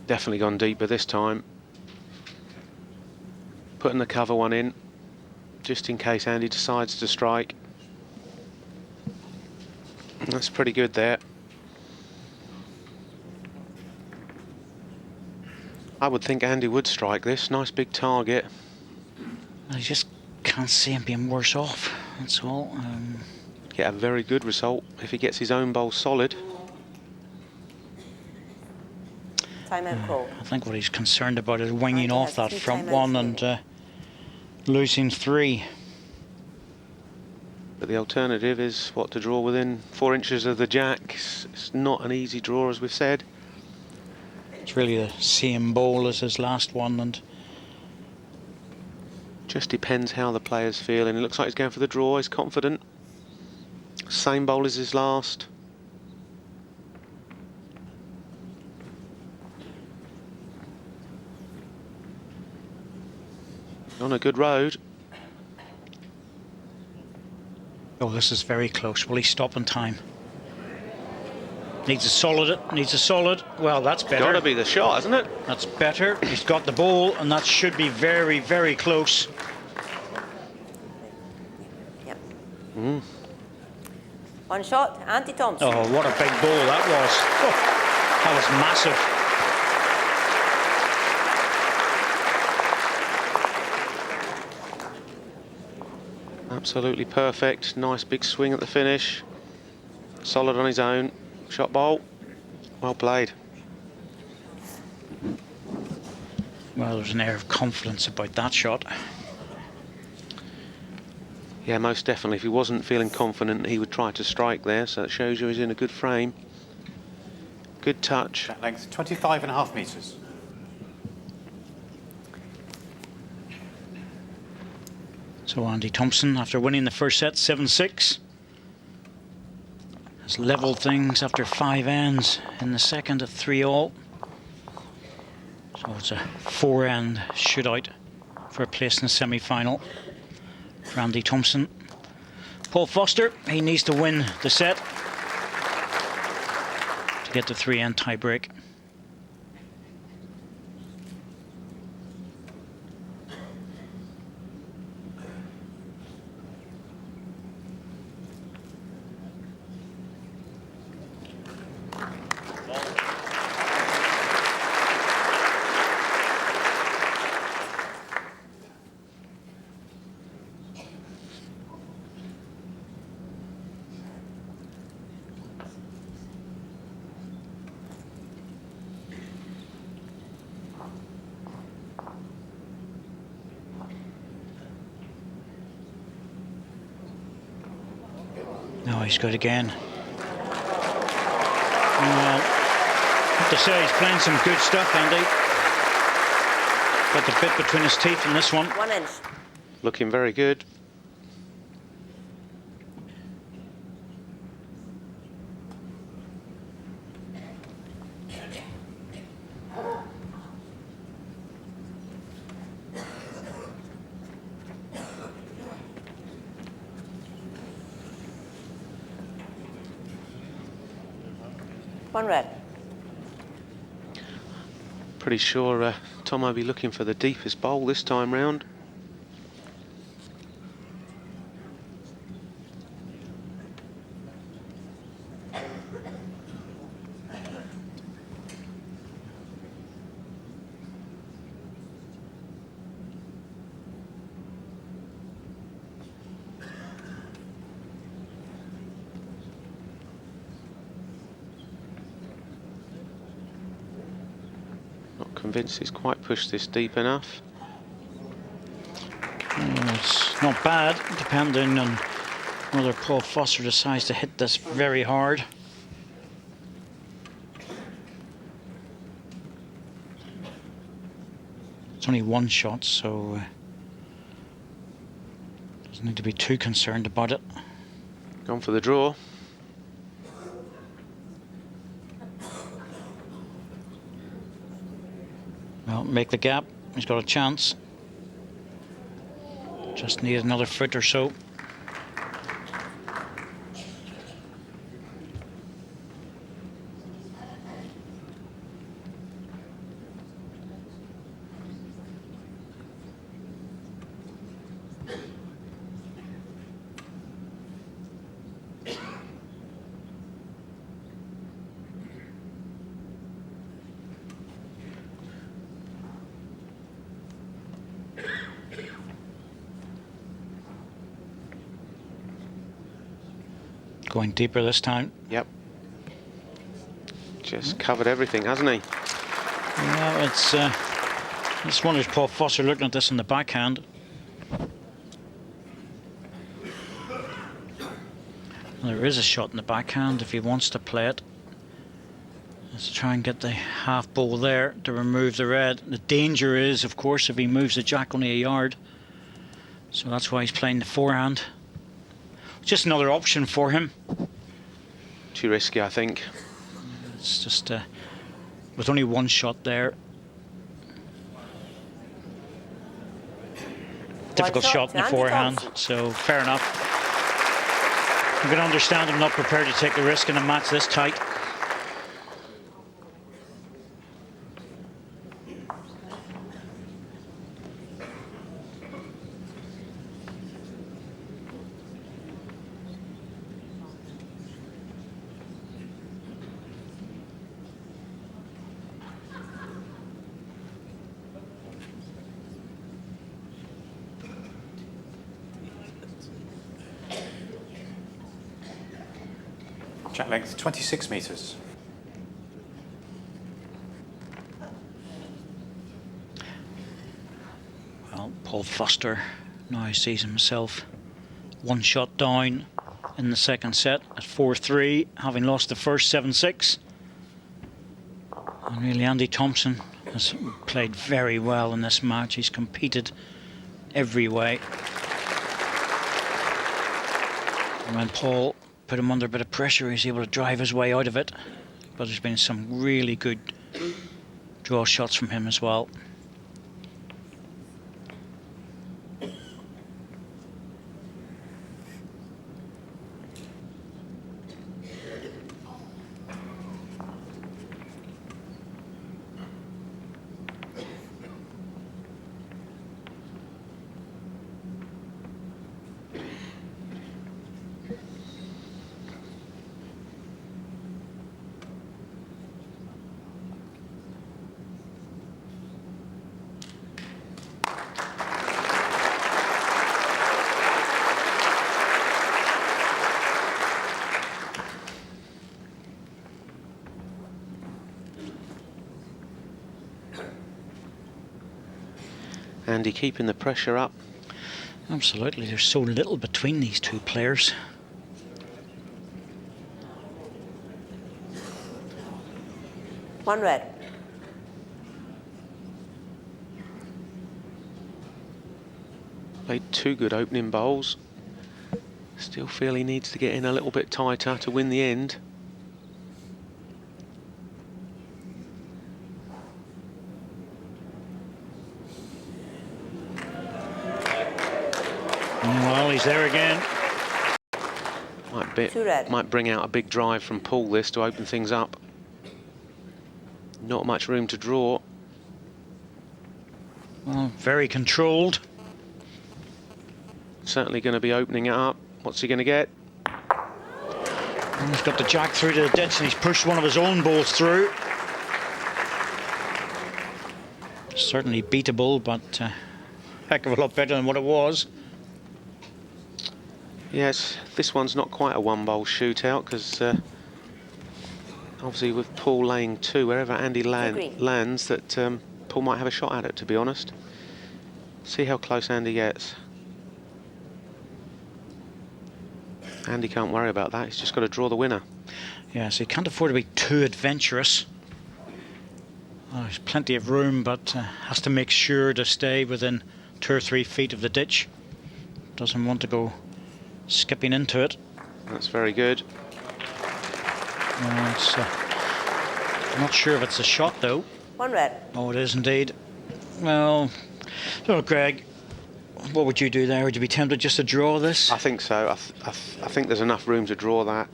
Definitely gone deeper this time. Putting the cover one in, just in case Andy decides to strike. That's pretty good there. I would think Andy would strike this. Nice big target. I just can't see him being worse off, that's all. Get a very good result if he gets his own bowl solid. Timeout call. I think what he's concerned about is winging Andy off has that 3 front timeouts one and losing 3. But the alternative is, what, to draw within 4 inches of the jack. It's not an easy draw, as we've said. It's really the same bowl as his last one, and Just depends how the player's feeling. It looks like he's going for the draw. He's confident. Same bowl as his last. On a good road. oh, this is very close. Will he stop in time? Needs a solid, needs a solid. Well, that's better. Got to be the shot, hasn't it? That's better. He's got the ball, and that should be very, very close. Yep. One shot, Andy Thompson. Oh, what a big ball that was. Oh, that was massive. Absolutely perfect. Nice big swing at the finish. Solid on his own. Shot bowl. Well played. Well, there's an air of confidence about that shot. Yeah, most definitely. If he wasn't feeling confident, he would try to strike there. So it shows you he's in a good frame. Good touch. Jack length 25.5 metres. So Andy Thompson, after winning the first set 7-6, has levelled things after 5 ends in the second at 3-all. So it's a 4-end shootout for a place in the semi-final for Andy Thompson. Paul Foster, he needs to win the set to get the 3-end tie-break. No, he's good again. Well, I have to say he's playing some good stuff, Andy. Got the bit between his teeth in this one. 1 inch. Looking very good. One red. Pretty sure Tom will be looking for the deepest bowl this time round. Not convinced he's quite pushed this deep enough. It's not bad, depending on whether Paul Foster decides to hit this very hard. It's only one shot, so doesn't need to be too concerned about it. Gone for the draw. Well, make the gap. He's got a chance. Just need another foot or so. Going deeper this time. Yep. Just covered everything, hasn't he? Yeah, it's one of Paul Foster looking at this in the backhand. There is a shot in the backhand if he wants to play it. Let's try and get the half ball there to remove the red. The danger is, of course, if he moves the jack only a yard. So that's why he's playing the forehand. Just another option for him. Too risky, I think. It's just with only one shot there. Difficult shot in the forehand, so fair enough. I'm going to understand I'm not prepared to take the risk in a match this tight. Jack length 26 metres. Well, Paul Foster now sees himself one shot down in the second set at 4-3, having lost the first 7-6. And really, Andy Thompson has played very well in this match. He's competed every way. And when Paul put him under a bit of pressure, he's able to drive his way out of it. But there's been some really good draw shots from him as well. Andy keeping the pressure up. Absolutely, there's so little between these two players. One red. Played two good opening bowls. Still feel he needs to get in a little bit tighter to win the end. Well, he's there again. Might bring out a big drive from Paul this to open things up. Not much room to draw. Well, very controlled. Certainly going to be opening it up. What's he going to get? And he's got the jack through to the ditch and he's pushed one of his own balls through. Certainly beatable, but heck of a lot better than what it was. Yes, this one's not quite a one-bowl shootout because obviously with Paul laying two, wherever Andy lands, that Paul might have a shot at it, to be honest. See how close Andy gets. Andy can't worry about that. He's just got to draw the winner. Yeah, so he can't afford to be too adventurous. There's plenty of room, but has to make sure to stay within 2 or 3 feet of the ditch. Doesn't want to go skipping into it. That's very good. I'm not sure if it's a shot, though. 1 red. Oh, it is indeed. Well, so Greg, what would you do there? Would you be tempted just to draw this? I think so. I think there's enough room to draw that.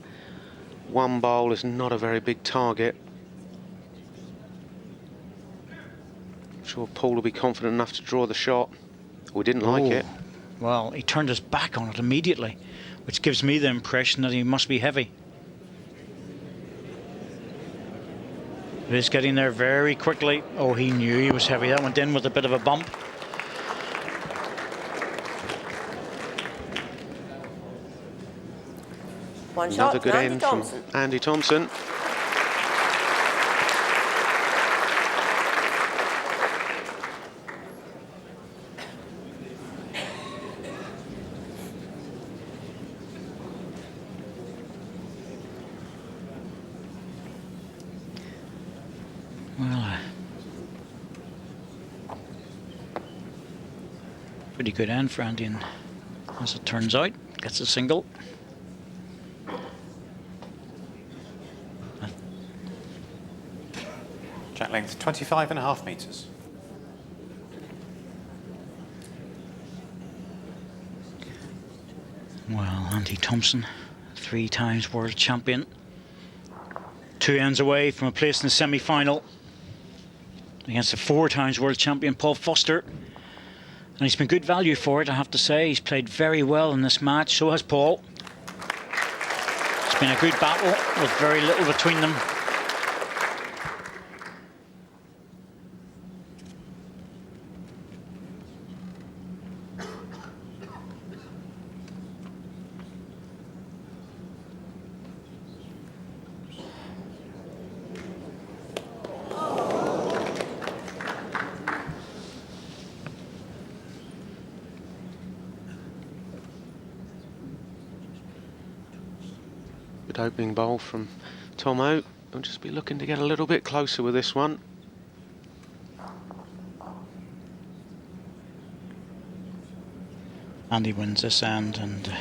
1 bowl is not a very big target. I'm sure Paul will be confident enough to draw the shot. We didn't like it. Well, he turned his back on it immediately, which gives me the impression that he must be heavy. He's getting there very quickly. Oh, he knew he was heavy. That went in with a bit of a bump. One Another shot. good Andy end Thompson. from Andy Thompson. Well, pretty good end for Andy, and as it turns out, gets a single. Jack length 25.5 metres. Well, Andy Thompson, 3 times world champion. 2 ends away from a place in the semi-final against a 4 times world champion, Paul Foster. And he's been good value for it, I have to say. He's played very well in this match, so has Paul. It's been a good battle with very little between them. Good opening bowl from Tomo. I'll just be looking to get a little bit closer with this one. Andy wins this end and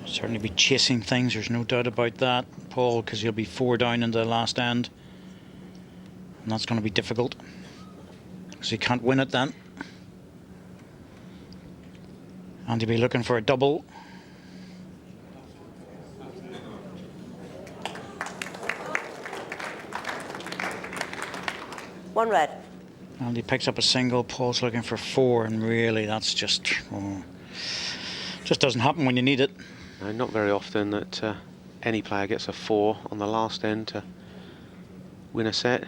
certainly be chasing things, there's no doubt about that, Paul, because he'll be 4 down in the last end. And that's going to be difficult, because he can't win it then. Andy will be looking for a double. One red. Andy picks up a single, Paul's looking for 4, and really that's just doesn't happen when you need it. No, not very often that any player gets a 4 on the last end to win a set.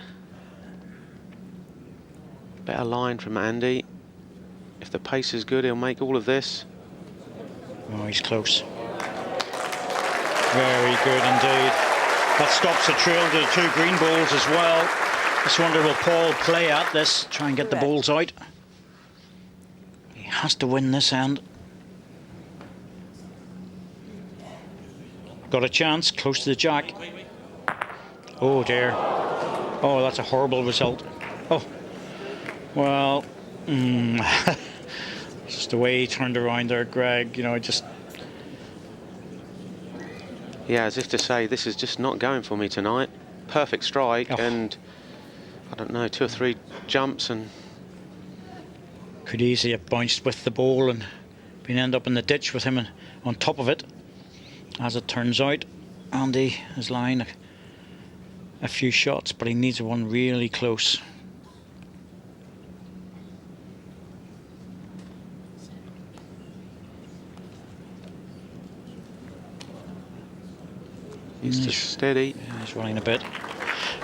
Better line from Andy. If the pace is good, he'll make all of this. Oh, he's close. Very good indeed. That stops the trail to the 2 green balls as well. Just wonder, will Paul play at this, try and get the balls out? He has to win this end. Got a chance, close to the jack. Oh dear. Oh, that's a horrible result. Oh, well, just the way he turned around there, Greg, you know, just... Yeah, as if to say, this is just not going for me tonight. Perfect strike, and I don't know, 2 or 3 jumps and... Could easily have bounced with the ball and end up in the ditch with him on top of it. As it turns out, Andy is lying a few shots, but he needs one really close. He's just steady. Yeah, he's running a bit.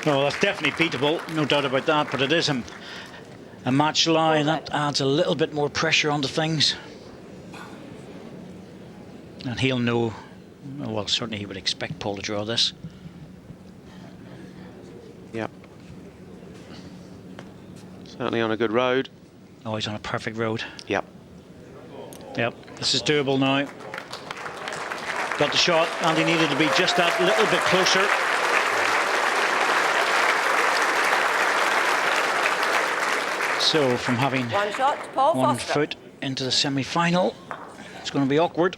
No, that's definitely beatable, no doubt about that, but it is a match lie, and that adds a little bit more pressure onto things. And he'll know, well, certainly he would expect Paul to draw this. Yep. Certainly on a good road. Oh, he's on a perfect road. Yep. Yep, this is doable now. got the shot. Andy needed to be just that little bit closer. So from having One shot, Paul one Foster. foot into the semi-final, it's going to be awkward.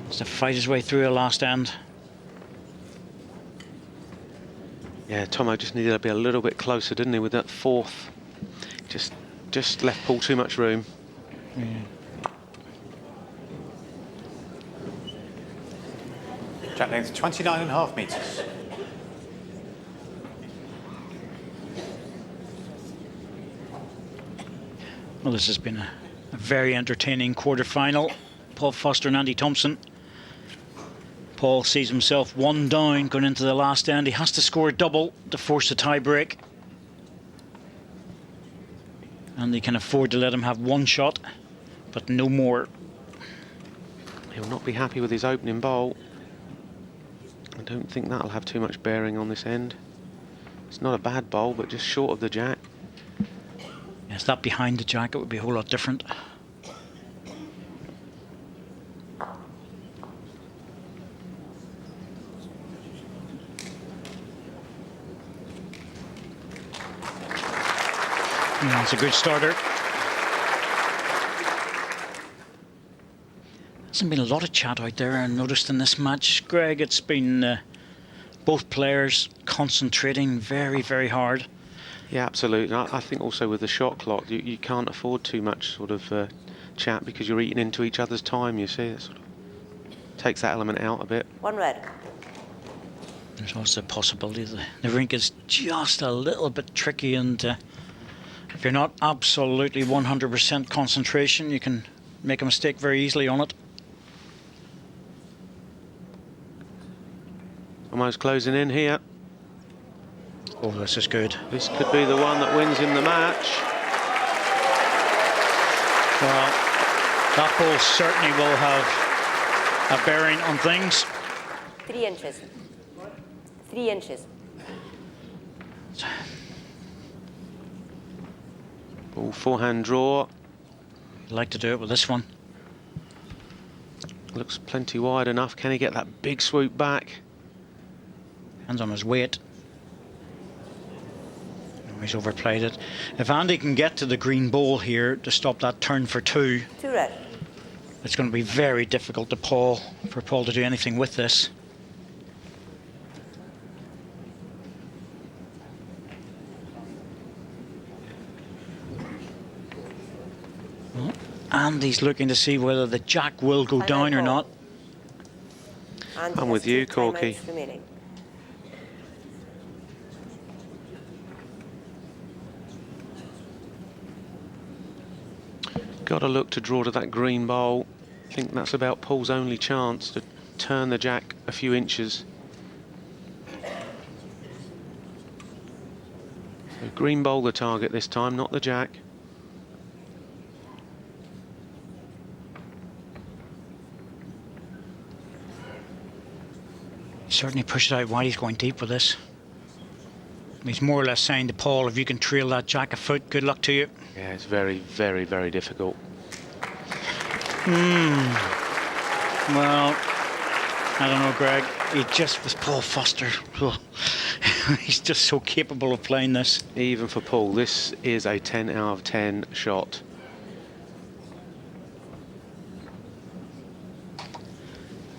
Has to fight his way through a last end. Yeah, Tomo just needed to be a little bit closer, didn't he, with that fourth? Just left Paul too much room. Yeah. Jack length 29.5 metres. Well, this has been a very entertaining quarter-final. Paul Foster and Andy Thompson. Paul sees himself one down going into the last end. He has to score a double to force a tie-break. And they can afford to let him have one shot, but no more. He'll not be happy with his opening bowl. I don't think that'll have too much bearing on this end. It's not a bad bowl, but just short of the jack. Yes, that behind the jack, it would be a whole lot different. Yeah, it's a good starter. Hasn't been a lot of chat out there, I noticed in this match, Greg. It's been both players concentrating very, very hard. Yeah, absolutely. I think also with the shot clock, you can't afford too much sort of chat because you're eating into each other's time, you see. It sort of takes that element out a bit. One red. There's also a possibility that the rink is just a little bit tricky, and if you're not absolutely 100% concentration, you can make a mistake very easily on it. Almost closing in here. Oh, this is good. This could be the one that wins him the match. Well, that ball certainly will have a bearing on things. 3 inches. 3 inches. Ball forehand draw. I'd like to do it with this one. Looks plenty wide enough. Can he get that big swoop back? Hands on his weight. No, he's overplayed it. If Andy can get to the green ball here to stop that turn for 2, 2 red. it's going to be very difficult for Paul to do anything with this. Well, Andy's looking to see whether the jack will go down or not. And I'm with you, Corky. Remaining. Got to look to draw to that green bowl. I think that's about Paul's only chance to turn the jack a few inches. So green bowl the target this time, not the jack. He certainly pushed it out wide. He's going deep with this. He's more or less saying to Paul, if you can trail that jack a foot, good luck to you. Yeah, it's very, very, very difficult. Well, I don't know, Greg. He just was Paul Foster. He's just so capable of playing this. Even for Paul, this is a 10 out of 10 shot.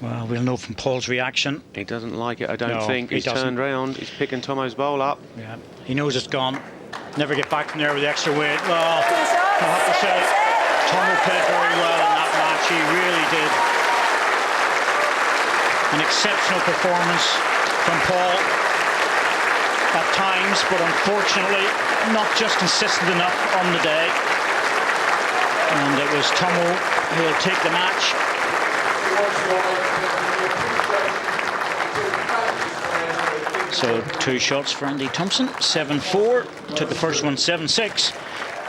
Well, we'll know from Paul's reaction. He doesn't like it, I don't No, think. he He's doesn't. turned round. He's picking Tomo's bowl up. Yeah, he knows it's gone. Never get back from there with the extra weight. Well, 2 shots. I have to say, Tomo played very well in that match. He really did. An exceptional performance from Paul at times, but unfortunately not just consistent enough on the day. And it was Tomo who will take the match. So 2 shots for Andy Thompson, 7-4. Took the first one 7-6.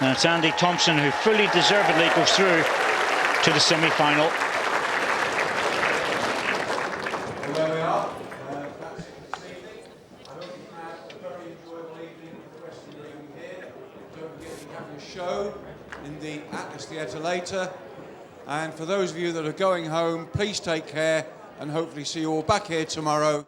And it's Andy Thompson who fully deservedly goes through to the semi-final. Where we are, that's it this evening. I hope you've had a very enjoyable evening with the rest of the room here. Don't forget you have your show in the Atlas Theatre later. And for those of you that are going home, please take care and hopefully see you all back here tomorrow.